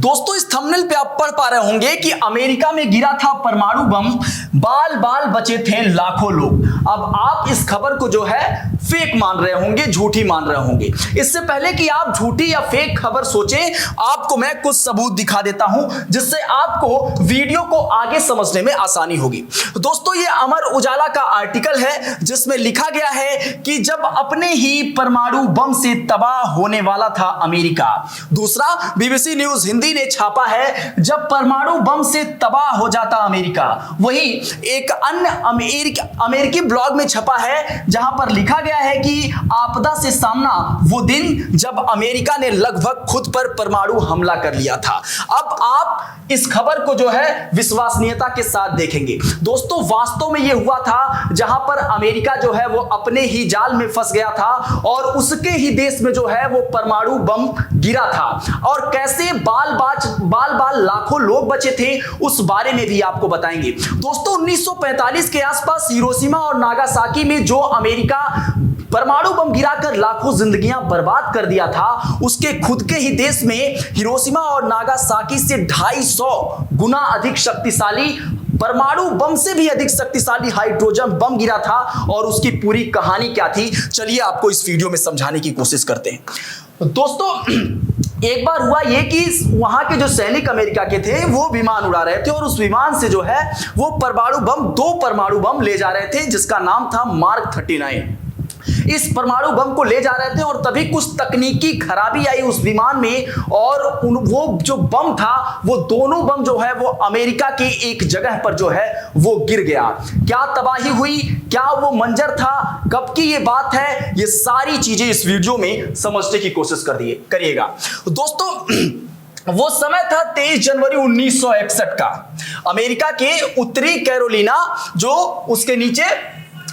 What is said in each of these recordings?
दोस्तों इस थंबनेल पे आप पढ़ पा रहे होंगे कि अमेरिका में गिरा था परमाणु बम, बाल बाल बचे थे लाखों लोग। अब आप इस खबर को जो है फेक मान रहे होंगे, झूठी मान रहे होंगे। इससे पहले कि आप झूठी या फेक खबर सोचें, आपको मैं कुछ सबूत दिखा देता हूं जिससे आपको वीडियो को आगे समझने में आसानी होगी। दोस्तों ये अमर उजाला का आर्टिकल है जिसमें लिखा गया है कि जब अपने ही परमाणु बम से तबाह होने वाला था अमेरिका। दूसरा बीबीसी न्यूज हिंदी ने छापा है जब परमाणु बम से तबाह हो जाता अमेरिका। वही एक अन्य अमेरिकी ब्लॉग में छपा है जहां पर लिखा गया है कि आपदा से सामना वो दिन जब अमेरिका ने लगभग खुद पर परमाणु हमला कर लिया था। अब आप इस खबर को जो है विश्वसनीयता के साथ देखेंगे। दोस्तों वास्तव में ये हुआ था जहां पर अमेरिका जो है वो अपने ही जाल में फंस गया था और उसके ही देश में जो है वो परमाणु बम गिरा था और कैसे बाल बाल लाखों लोग बचे थे उस बारे में भी आपको बताएंगे। दोस्तों 1945 के आसपास हिरोशिमा और नागासाकी में जो अमेरिका परमाणु बम गिराकर लाखों जिंदगियां बर्बाद कर दिया था, उसके खुद के ही देश में हिरोशिमा और नागासाकी से 250 गुना अधिक शक्तिशाली परमाणु बम से भी अधिक शक्तिशाली हाइड्रोजन बम गिरा था। और उसकी पूरी कहानी क्या थी, चलिए आपको इस वीडियो में समझाने की कोशिश करते हैं। दोस्तों एक बार हुआ ये कि वहां के जो सैनिक अमेरिका के थे वो विमान उड़ा रहे थे और उस विमान से जो है वो दो परमाणु बम ले जा रहे थे जिसका नाम था मार्क 39। इस परमाणु बम को ले जा रहे थे और तभी कुछ तकनीकी खराबी आई उस विमान में और वो जो बम था वो दोनों बम जो है वो अमेरिका के एक जगह पर जो है वो गिर गया। क्या तबाही हुई, क्या वो मंजर था, कब की ये बात है, ये सारी चीजें इस वीडियो में समझने की कोशिश करिएगा। दोस्तों वो समय था 23 जनवरी 1961 का। अमेरिका के उत्तरी कैरोलिना जो उसके नीचे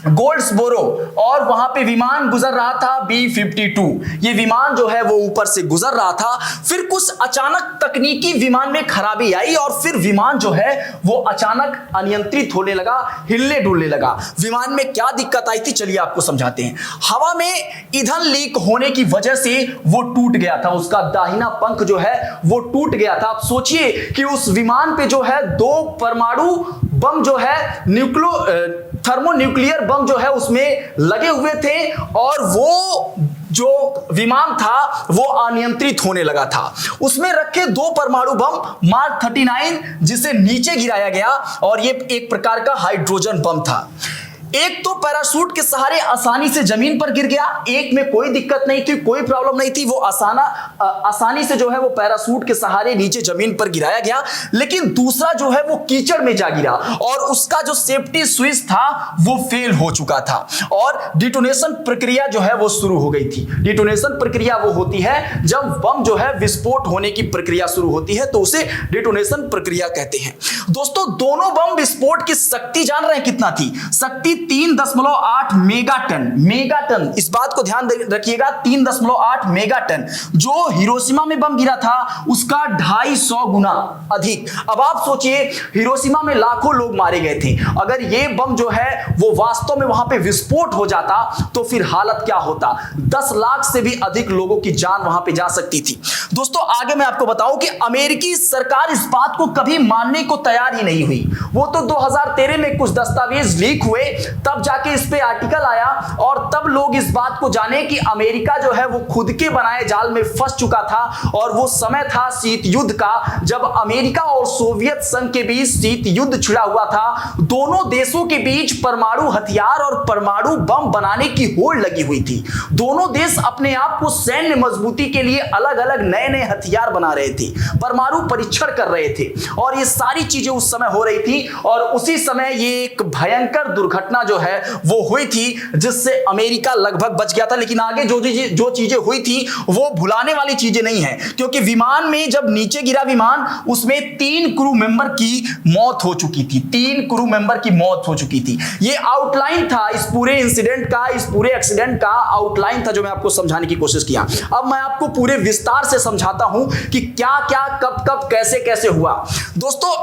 गोल्ड्सबोरो और वहां पे विमान गुजर रहा था B-52। ये विमान जो है वो ऊपर से गुजर रहा था। फिर कुछ अचानक तकनीकी विमान में खराबी आई और फिर विमान जो है वो अचानक अनियंत्रित होने लगा, हिलने डुलने लगा। विमान में क्या दिक्कत आई थी चलिए आपको समझाते हैं। हवा में ईंधन लीक होने की वजह से वो टूट गया था, उसका दाहिना पंख जो है वो टूट गया था। आप सोचिए कि उस विमान पे जो है दो परमाणु बम जो है थर्मोन्यूक्लियर बम जो है उसमें लगे हुए थे और वो जो विमान था वो अनियंत्रित होने लगा था। उसमें रखे दो परमाणु बम मार्क 39 जिसे नीचे गिराया गया और ये एक प्रकार का हाइड्रोजन बम था। एक तो पैराशूट के सहारे आसानी से जमीन पर गिर गया, एक में कोई दिक्कत नहीं थी, कोई प्रॉब्लम नहीं थी, वो आसानी से जो है वो पैराशूट के सहारे नीचे जमीन पर गिराया गया। लेकिन दूसरा जो है वो कीचड़ में जा गिरा और उसका जो सेफ्टी स्विच था वो फेल हो चुका था और डिटोनेशन प्रक्रिया जो है वो शुरू हो गई थी। डिटोनेशन प्रक्रिया वो होती है जब बम जो है विस्फोट होने की प्रक्रिया शुरू होती है तो उसे डिटोनेशन प्रक्रिया कहते हैं। दोस्तों दोनों बम विस्फोट की शक्ति जान रहे हैं कितना थी? शक्ति 3.8 मेगाटन। इस बात को ध्यान रखिएगा, 3.8 मेगाटन। जो हिरोशिमा में बम गिरा था उसका 250 गुना अधिक। अब आप सोचिए हिरोशिमा में लाखों लोग मारे गए थे, अगर ये बम जो है वो वास्तव में वहां पे विस्फोट हो जाता तो फिर हालत क्या होता? 10 लाख से भी अधिक लोगों की जान वहां पे जा सकती थी। दोस्तों आगे मैं आपको बताऊं कि अमेरिकी सरकार इस बात को कभी मानने को तैयार ही नहीं हुई। वो तो 2013 में कुछ दस्तावेज लीक हुए तब जाके इस पे आर्टिकल आया और तब लोग इस बात को जाने कि अमेरिका जो है वो खुद के बनाए जाल में फंस चुका था और वो समय था शीत युद्ध का जब अमेरिका और सोवियत संघ के बीच शीत युद्ध छिड़ा हुआ था। दोनों देशों के बीच परमाणु हथियार और परमाणु बम बनाने की होड़ लगी हुई थी। दोनों देश अपने आप को सैन्य मजबूती के लिए अलग अलग नए हथियार बना रहे थे, परमाणु परीक्षण कर रहे थे और ये सारी चीजें उस समय हो रही थी और उसी समय ये एक भयंकर दुर्घटना जो है वो हुई थी जिससे अमेरिका लगभग बच गया था। लेकिन आगे जो चीजें हुई थी वो भुलाने वाली चीजें नहीं है, क्योंकि विमान में जब नीचे गिरा विमान उसमें 3 क्रू मेंबर की मौत हो चुकी थी। 3 क्रू मेंबर की मौत हो चुकी थी। ये आउटलाइन था इस पूरे इंसिडेंट का, इस पूरे एक्सीडेंट का आउटलाइन था जो मैं आपको समझाने की कोशिश किया। अब मैं आपको पूरे विस्तार से समझाता हूं कि क्या क्या कब कैसे हुआ। दोस्तों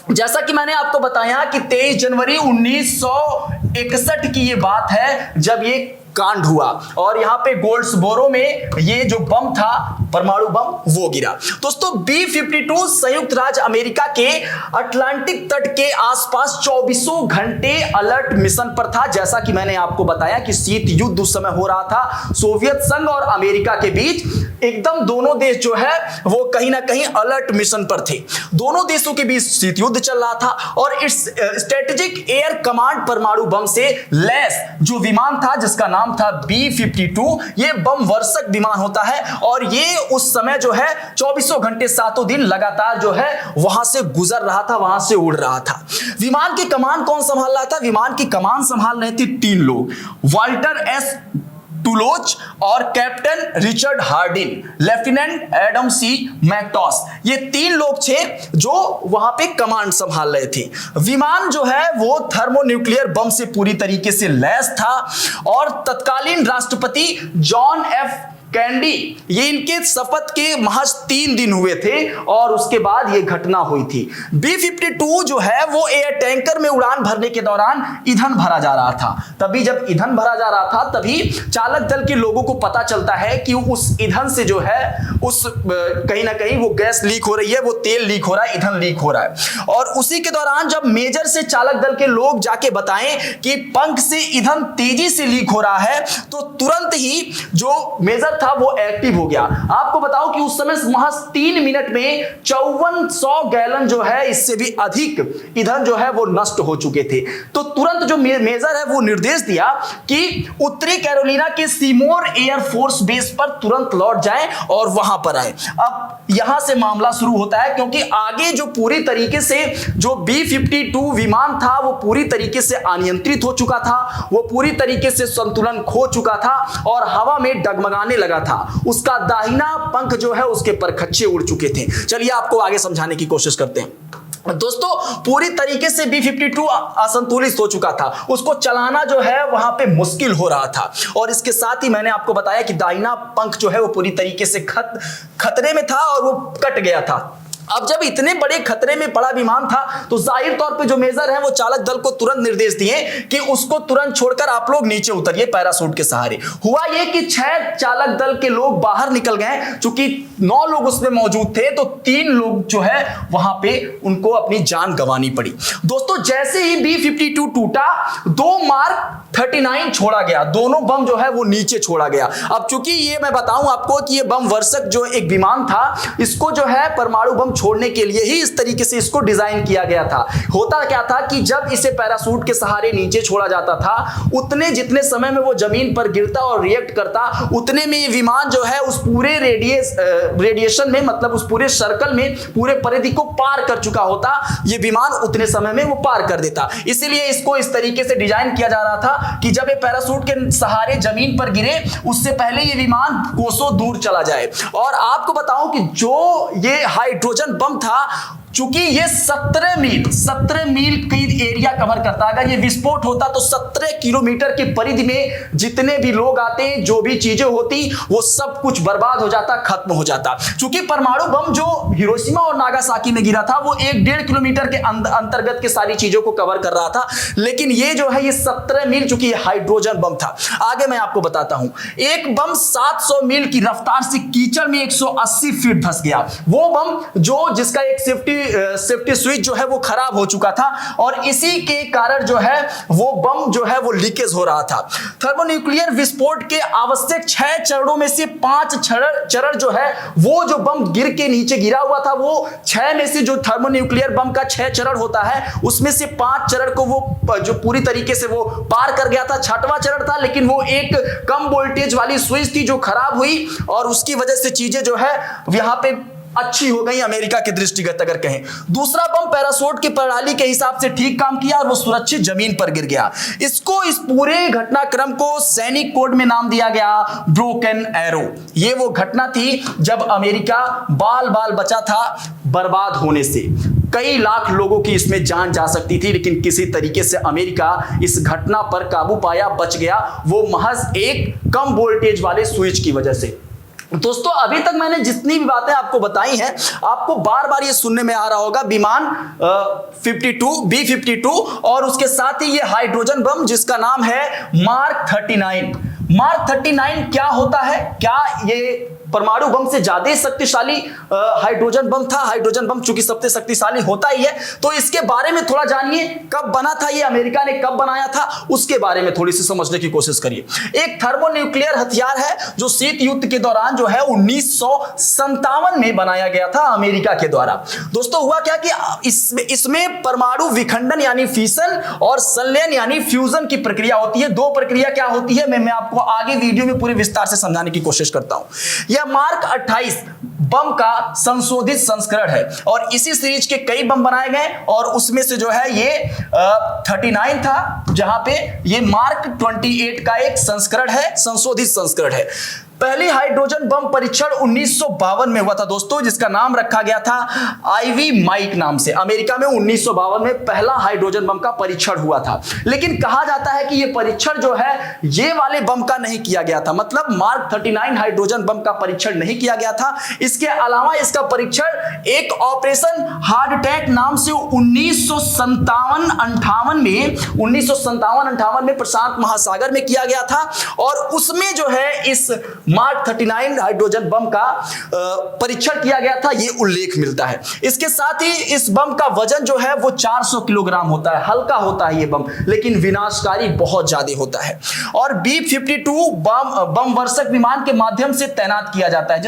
जैसा कि मैंने आपको बताया कि 23 जनवरी 1961 की ये बात है जब ये कांड हुआ और यहाँ पे गोल्ड्सबोरो में ये जो बम था परमाणु बम वो गिरा। दोस्तों B-52 संयुक्त राज्य अमेरिका के अटलांटिक तट के आसपास 24 घंटे अलर्ट मिशन पर था। जैसा कि मैंने आपको बताया कि शीत युद्ध उस समय हो रहा था सोवियत संघ और अमेरिका के बीच, एकदम दोनों देश जो है वो कहीं ना कहीं अलर्ट मिशन पर थे। दोनों देशों के बीच शीत युद्ध चल रहा था और इस स्ट्रेटेजिक एयर कमांड परमाणु बम से लैस जो विमान था जिसका नाम था B-52, ये बम वर्षक विमान होता है और ये उस समय जो है 24 घंटे 7 दिन लगातार जो है वहां से गुजर रहा था, वहां से उड़ रहा था। विमान की कमान कौन संभाल रहा था? विमान की कमान संभाल रहे थे 3 लोग, वाल्टर एस टूलोच और captain Richard Hardin, lieutenant Adam C मैकटॉस। ये 3 लोग थे जो वहां पे कमांड संभाल रहे थे। विमान जो है वो थर्मोन्यूक्लियर बम से पूरी तरीके से लैस था और तत्कालीन राष्ट्रपति जॉन एफ कैंडी, ये इनके शपथ के महज 3 दिन हुए थे और उसके बाद ये घटना हुई थी। B-52 जो है वो एयर टैंकर में उड़ान भरने के दौरान ईंधन भरा जा रहा था। तभी जब ईंधन भरा जा रहा था तभी चालक दल के लोगों को पता चलता है कि उस ईंधन से जो है उस कहीं ना कहीं वो गैस लीक हो रही है, वो तेल लीक हो रहा है, ईंधन लीक हो रहा है। और उसी के दौरान जब मेजर से चालक दल के लोग जाके बताएं कि पंख से ईंधन तेजी से लीक हो रहा है तो तुरंत ही जो मेजर था वो एक्टिव हो गया। आपको बताओ कि उस समय महज 3 मिनट में 5400 गैलन जो है, इससे भी अधिक ईंधन जो है वो नष्ट हो चुके थे। तो तुरंत जो मेजर है वो निर्देश दिया कि उत्तरी कैरोलिना के सीमोर एयरफोर्स बेस पर तुरंत लौट जाएं और वहां पर आए। अब यहां से मामला शुरू होता है क्योंकि आगे जो पूरी तरीके से जो B-52 विमान था वो पूरी तरीके से अनियंत्रित हो चुका था, वो पूरी तरीके से संतुलन खो चुका था और हवा में डगमगाने लगा था। उसका दाहिना पंख जो है उसके परखच्चे उड़ चुके थे। चलिए आपको आगे समझाने की कोशिश करते हैं। दोस्तों पूरी तरीके से B-52 असंतुलित हो चुका था, उसको चलाना जो है वहां पे मुश्किल हो रहा था और इसके साथ ही मैंने आपको बताया कि दाहिना पंख जो है वो पूरी तरीके से खतरे में था और वो कट गया था। अब जब इतने बड़े खतरे में पड़ा विमान था तो जाहिर तौर पे जो मेजर है वो चालक दल को तुरंत निर्देश दिए कि उसको तुरंत छोड़कर आप लोग नीचे उतरिए पैराशूट के सहारे। हुआ ये कि 6 चालक दल के लोग बाहर निकल गए, चूंकि 9 लोग उसमें मौजूद थे तो 3 लोग जो है वहां पे उनको अपनी जान गंवानी पड़ी। दोस्तों जैसे ही B-52 टूटा 2 मार्क 39 छोड़ा गया, दोनों बम जो है वो नीचे छोड़ा गया। अब चूंकि ये मैं बताऊं आपको कि ये बम वर्षक जो एक विमान था, इसको जो है परमाणु बम छोड़ने के लिए ही इस तरीके से इसको डिजाइन किया गया था। होता क्या था कि जब इसे पैराशूट के सहारे नीचे छोड़ा जाता था, उतने जितने समय में वो जमीन पर गिरता और रिएक्ट करता, उतने में ये विमान जो है उस पूरे रेडिएशन में, मतलब उस पूरे सर्कल में पूरे परिधि को पार कर चुका होता। ये विमान उतने समय में वो पार कर देता। इसीलिए इसको इस तरीके से डिजाइन किया जा रहा था कि जब ये पैराशूट के सहारे जमीन पर गिरे उससे पहले ये विमान कोसों दूर चला जाए। और आपको बताऊं कि जो ये हाइड्रोजन बम था, चूंकि ये 17 मील की एरिया कवर करता, अगर ये विस्फोट होता तो 17 किलोमीटर की परिधि में जितने भी लोग आते, जो भी चीजें होती, वो सब कुछ बर्बाद हो जाता, खत्म हो जाता। चूंकि परमाणु बम जो हिरोशिमा और नागासाकी में गिरा था वो 1-1.5 किलोमीटर के अंतर्गत के सारी चीजों को कवर कर रहा था, लेकिन ये जो है ये 17 मील, चूंकि ये हाइड्रोजन बम था। आगे मैं आपको बताता हूं, एक बम 700 मील की रफ्तार से कीचड़ में 180 फीट धंस गया। वो बम जो जिसका एक सेफ्टी स्विच जो है वो खराब हो चुका था और इसी के कारण जो है वो बम जो है वो लीकेज हो रहा था। थर्मोन्यूक्लियर विस्फोट के आवश्यक 6 चरणों में से 5 चरण जो है वो जो बम गिर के नीचे गिरा हुआ था, वो 6 में से जो थर्मोन्यूक्लियर बम का 6 चरण होता है उसमें से 5 चरण को वो जो पूरी तरीके से वो पार कर गया था। 6वां चरण था, लेकिन वो एक कम वोल्टेज वाली स्विच थी जो खराब हुई और उसकी वजह से चीजें जो है यहां पे अच्छी हो गई अमेरिका के दृष्टिगत अगर कहें। दूसरा बम पैराशूट की प्रणाली के हिसाब से ठीक काम किया और वो सुरक्षित जमीन पर गिर गया। इसको, इस पूरे घटनाक्रम को सैनिक कोड में नाम दिया गया ब्रोकन एरो। ये वो घटना थी जब अमेरिका बाल बाल बचा था बर्बाद होने से। कई लाख लोगों की इसमें जान जा सकती थी, लेकिन किसी तरीके से अमेरिका इस घटना पर काबू पाया, बच गया, वो महज एक कम वोल्टेज वाले स्विच की वजह से। दोस्तों अभी तक मैंने जितनी भी बातें आपको बताई हैं, आपको बार बार ये सुनने में आ रहा होगा विमान B-52 और उसके साथ ही ये हाइड्रोजन बम जिसका नाम है मार्क 39। मार्क 39 क्या होता है, क्या ये परमाणु बम से ज्यादा शक्तिशाली हाइड्रोजन बम था। हाइड्रोजन बम चूंकि सबसे शक्तिशाली होता ही है, तो इसके बारे में थोड़ा जानिए, कब बना था ये, अमेरिका ने कब बनाया था, उसके बारे में थोड़ी सी समझने की कोशिश करिए। एक थर्मोन्यूक्लियर हथियार है जो शीत युद्ध के दौरान जो है 1957 में बनाया गया था अमेरिका के द्वारा। दोस्तों हुआ क्या कि इसमें परमाणु विखंडन यानी फिशन और संलयन यानी फ्यूजन की प्रक्रिया होती है। दो प्रक्रिया क्या होती है मैं आपको आगे वीडियो में पूरे विस्तार से समझाने की कोशिश करता हूं। यह मार्क 28 बम का संशोधित संस्करण है और इसी सीरीज के कई बम बनाए गए और उसमें से जो है ये 39 था, जहां पे ये मार्क 28 का एक संस्करण है, संशोधित संस्करण है। पहली हाइड्रोजन बम परीक्षण 1952 में हुआ था दोस्तों, जिसका नाम रखा गया था आईवी माइक नाम से। अमेरिका में 1952 में पहला हाइड्रोजन बम का परीक्षण हुआ था। लेकिन कहा जाता है कि यह परीक्षण जो है ये वाले बम का नहीं किया गया था, मतलब मार्क 39 हाइड्रोजन बम का परीक्षण नहीं किया गया था। इसके अलावा इसका परीक्षण एक ऑपरेशन हार्ट अटैक नाम से 1957-58 में प्रशांत महासागर में किया गया था और उसमें जो है इस मार्क 39 हाइड्रोजन बम का परीक्षण किया गया था, यह उल्लेख मिलता है। इसके साथ ही इस बम का वजन जो है वो 400 किलोग्राम होता है, हल्का होता है ये बम, लेकिन विनाशकारी बहुत ज्यादा होता है। और B-52 बम वर्षक विमान के माध्यम से तैनात किया जाता है।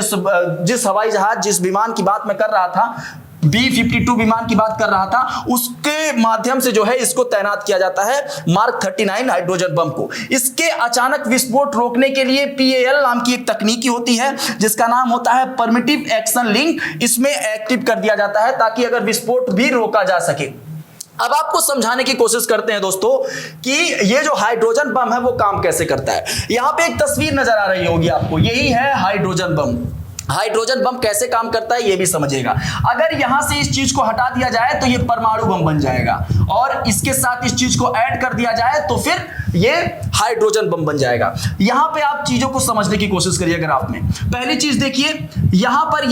जिस हवाई जहाज, जिस विमान की बात मैं कर रहा था, B-52 विमान की बात कर रहा था, उसके माध्यम से जो है इसको तैनात किया जाता है मार्क 39 हाइड्रोजन बम को। इसके अचानक विस्फोट रोकने के लिए PAL नाम की एक तकनीकी होती है जिसका नाम होता है परमिटिव एक्शन लिंक, इसमें एक्टिव कर दिया जाता है ताकि अगर विस्फोट भी रोका जा सके। अब आपको समझाने की कोशिश करते हैं दोस्तों कि ये जो हाइड्रोजन बम है वो काम कैसे करता है। यहां पे एक तस्वीर नजर आ रही होगी आपको, यही है हाइड्रोजन बम। हाइड्रोजन बम कैसे काम करता है ये भी समझिएगा। अगर यहां से इस चीज को हटा दिया जाए तो ये परमाणु बम बन जाएगा और इसके साथ इस चीज को ऐड कर दिया जाए तो फिर ये हाइड्रोजन बम बन जाएगा। यहां पे आप चीजों को समझने की कोशिश करिए। अगर आपने पहली चीज देखिए, यहां पर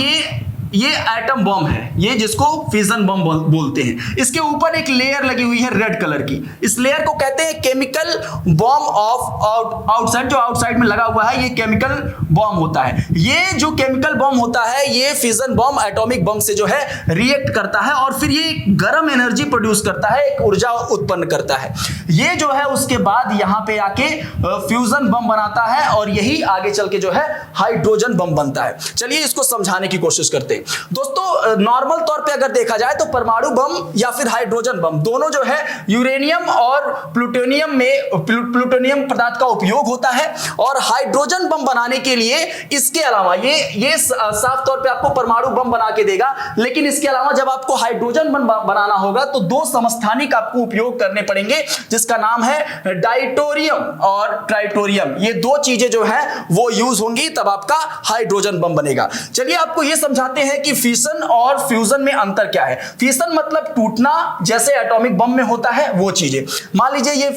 ये एटम बम है, ये जिसको फिजन बम बोलते हैं। इसके ऊपर एक लेयर लगी हुई है रेड कलर की, इस लेयर को कहते हैं केमिकल बम ऑफ आउटसाइड। जो आउटसाइड में लगा हुआ है ये केमिकल बम होता है। ये जो केमिकल बम होता है ये फिजन बम एटॉमिक बम से जो है रिएक्ट करता है और फिर ये गर्म एनर्जी प्रोड्यूस करता है, एक ऊर्जा उत्पन्न करता है। ये जो है उसके बाद यहां पे आके फ्यूजन बम बनाता है और यही आगे चल के जो है हाइड्रोजन बम बनता है। चलिए इसको समझाने की कोशिश करते हैं दोस्तों। नॉर्मल तौर पे अगर देखा जाए तो परमाणु बम या फिर हाइड्रोजन बम दोनों जो है यूरेनियम और प्लूटोनियम पदार्थ का उपयोग होता है और हाइड्रोजन बम बनाने के लिए इसके अलावा ये साफ तौर पे आपको परमाणु बम बना के देगा, लेकिन इसके अलावा जब आपको हाइड्रोजन बम बनाना होगा तो दो समस्थानिक आपको उपयोग करने पड़ेंगे जिसका नाम है डाइटोरियम और ट्राइटोरियम। ये दो चीजें जो है वो यूज होंगी तब आपका हाइड्रोजन बम बनेगा। चलिए आपको ये समझाते हैं कि फिशन और फ्यूजन में अंतर क्या है। फिशन मतलब टूटना, जैसे एटॉमिक बम में होता है वो चीजें। मान लीजिए ये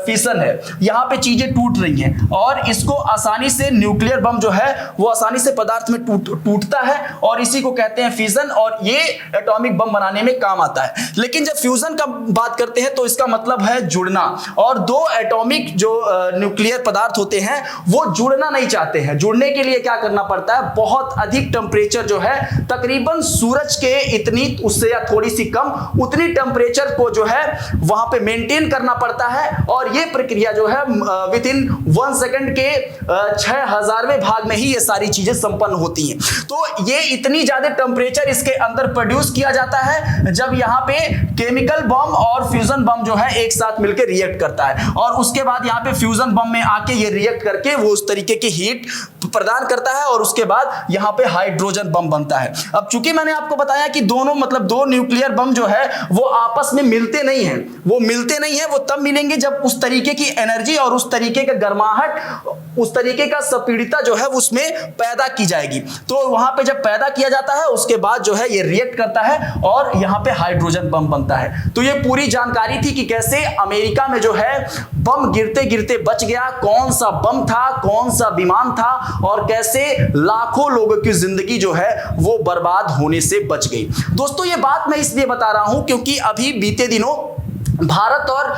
फिशन है, यहां पे चीजें टूट रही हैं और इसको आसानी से न्यूक्लियर बम जो है वो आसानी से पदार्थ में टूटता है और इसी को कहते हैं फिशन और ये एटॉमिक बम बनाने में काम आता है। लेकिन जब फ्यूजन का बात करते हैं तो इसका मतलब है जुड़ना, और दो एटॉमिक जो न्यूक्लियर पदार्थ होते हैं वो जुड़ना नहीं चाहते हैं। जुड़ने के लिए क्या करना पड़ता है, बहुत अधिक टेम्परेचर जो है तकरीबन सूरज के इतनी, उससे या थोड़ी सी कम, उतनी टेम्परेचर को जो है वहां पे मेंटेन करना पड़ता है और ये प्रक्रिया जो है विद इन 1 सेकंड के 6000वें भाग में ही ये सारी चीजें संपन्न होती हैं। तो ये इतनी ज्यादा टेम्परेचर इसके अंदर प्रोड्यूस किया जाता है जब यहाँ पे केमिकल बम और फ्यूजन बम जो है एक साथ मिलकर रिएक्ट करता है और उसके बाद यहाँ पे फ्यूजन बम में आके ये रिएक्ट करके वो उस तरीके की हीट प्रदान करता है और उसके बाद यहाँ पे हाइड्रोजन बम बनता है। अब चूंकि मैंने आपको बताया कि दोनों मतलब दो न्यूक्लियर बम जो है वो आपस में मिलते नहीं हैं, वो तब मिलेंगे जब उस तरीके की एनर्जी और उस तरीके का गर्माहट, उस तरीके का संपीड़ितता जो है उसमें पैदा की जाएगी। तो वहां पे जब पैदा किया जाता है उसके बाद जो है ये रिएक्ट करता है और यहाँ पे हाइड्रोजन बम बनता है। तो ये पूरी जानकारी थी कि कैसे अमेरिका में जो है बम गिरते गिरते बच गया, कौन सा बम था, कौन सा विमान था और कैसे लाखों लोगों की जिंदगी जो है वो बर्बाद होने से बच गई। दोस्तों ये बात मैं इसलिए बता रहा हूं क्योंकि अभी बीते दिनों भारत और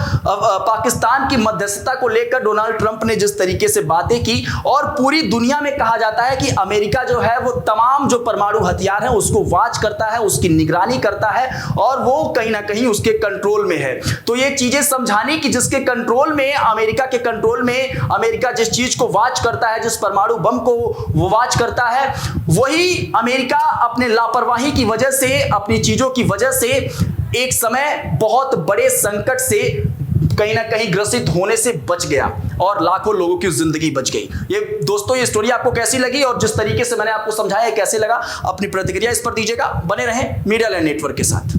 पाकिस्तान की मध्यस्थता को लेकर डोनाल्ड ट्रंप ने जिस तरीके से बातें की, और पूरी दुनिया में कहा जाता है कि अमेरिका जो है वो तमाम जो परमाणु हथियार हैं उसको वॉच करता है, उसकी निगरानी करता है, और वो कहीं ना कहीं उसके कंट्रोल में है। तो ये चीजें समझानी कि जिसके कंट्रोल में, अमेरिका के कंट्रोल में, अमेरिका जिस चीज को वॉच करता है, जिस परमाणु बम को वो वॉच करता है, वही अमेरिका अपने लापरवाही की वजह से, अपनी चीजों की वजह से एक समय बहुत बड़े संकट से कहीं ना कहीं ग्रसित होने से बच गया और लाखों लोगों की जिंदगी बच गई। ये दोस्तों, ये स्टोरी आपको कैसी लगी और जिस तरीके से मैंने आपको समझाया कैसे लगा, अपनी प्रतिक्रिया इस पर दीजिएगा। बने रहें मीडिया लैंड नेटवर्क के साथ।